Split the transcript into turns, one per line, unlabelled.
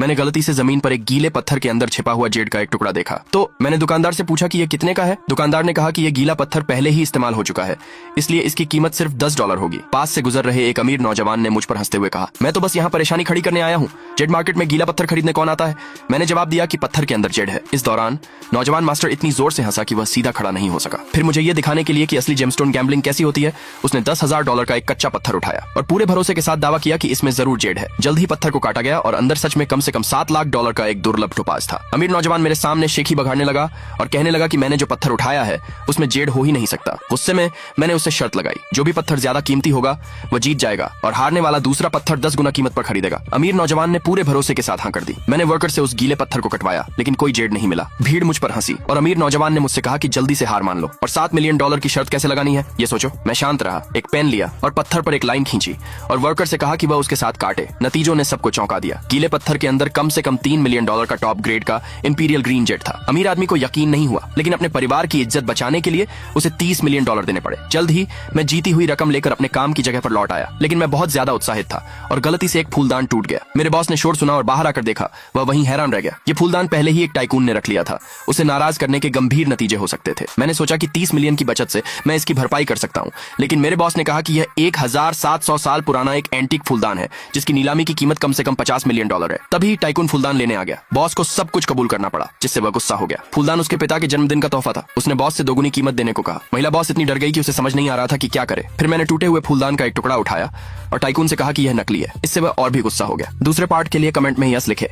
मैंने गलती से जमीन पर एक गीले पत्थर के अंदर छिपा हुआ जेड का एक टुकड़ा देखा। तो मैंने दुकानदार से पूछा कि ये कितने का है। दुकानदार ने कहा कि ये गीला पत्थर पहले ही इस्तेमाल हो चुका है, इसलिए इसकी कीमत सिर्फ $10 होगी। पास से गुजर रहे एक अमीर नौजवान ने मुझ पर हंसते हुए कहा, मैं तो बस यहाँ परेशानी खड़ी करने आया हूँ, जेड मार्केट में गीला पत्थर खरीदने कौन आता है। मैंने जवाब दिया कि पत्थर के अंदर जेड है। इस दौरान नौजवान मास्टर इतनी जोर से हंसा कि वह सीधा खड़ा नहीं हो सका। फिर मुझे ये दिखाने के लिए कि असली जेमस्टोन गैम्बलिंग कैसी होती है, उसने $10,000 का एक कच्चा पत्थर उठाया और पूरे भरोसे के साथ दावा किया कि इसमें जरूर जेड है। जल्द ही पत्थर को काटा गया और अंदर सच में कम से कम $7 लाख का एक दुर्लभ टोपाज था। अमीर नौजवान मेरे सामने शेखी बघाड़ने लगा और कहने लगा कि मैंने जो पत्थर उठाया है उसमें जेड हो ही नहीं सकता। गुस्से में मैंने उससे शर्त लगाई, जो भी पत्थर ज्यादा कीमती होगा वह जीत जाएगा और हारने वाला दूसरा पत्थर 10 गुना कीमत पर खरीदेगा। अमीर नौजवान ने पूरे भरोसे के साथ हाँ कर दी। मैंने वर्कर से उस गीले पत्थर को कटवाया, लेकिन कोई जेड नहीं मिला। भीड़ मुझ पर हंसी और अमीर नौजवान ने मुझसे कहा कि जल्दी से हार मान लो। और $7 मिलियन की शर्त कैसे लगानी है ये सोचो। मैं शांत रहा, एक पेन लिया और पत्थर पर एक लाइन खींची और वर्कर से कहा कि वह उसके साथ काटे। नतीजों ने सबको चौंका दिया। गीले पत्थर के अंदर कम से कम $3 मिलियन का टॉप ग्रेड का इंपीरियल ग्रीन जेड था। अमीर आदमी को यकीन नहीं हुआ, लेकिन अपने परिवार की इज्जत बचाने के लिए उसे $30 मिलियन देने पड़े। जल्द ही मैं जीती हुई रकम लेकर अपने काम की जगह पर लौट आया, लेकिन मैं बहुत ज्यादा उत्साहित था और गलती से एक फूलदान टूट गया। मेरे बॉस ने शोर सुना और बाहर आकर देखा, वह वहीं हैरान रह गया। ये फूलदान पहले ही एक टाइकून ने रख लिया था। उसे नाराज करने के गंभीर नतीजे हो सकते थे। मैंने सोचा कि 30 मिलियन की बचत से मैं इसकी भरपाई कर सकता हूँ, लेकिन मेरे बॉस ने कहा कि यह 1700 साल पुराना एक एंटीक फूलदान है, जिसकी नीलामी की कीमत कम से कम $50 मिलियन है। तभी टाइकून फूलदान लेने आ गया। बॉस को सब कुछ कबूल करना पड़ा, जिससे वह गुस्सा हो गया। फूलदान उसके पिता के जन्मदिन का तोहफा था। उसने बॉस से दोगुनी कीमत देने को कहा। महिला बॉस इतनी डर गई कि उसे समझ नहीं आ रहा था कि क्या करे। फिर मैंने टूटे हुए फूलदान का एक टुकड़ा उठाया और टाइकून से कहा कि यह नकली है। इससे वह और भी गुस्सा हो गया। दूसरे पार्ट के लिए कमेंट में यस लिखे।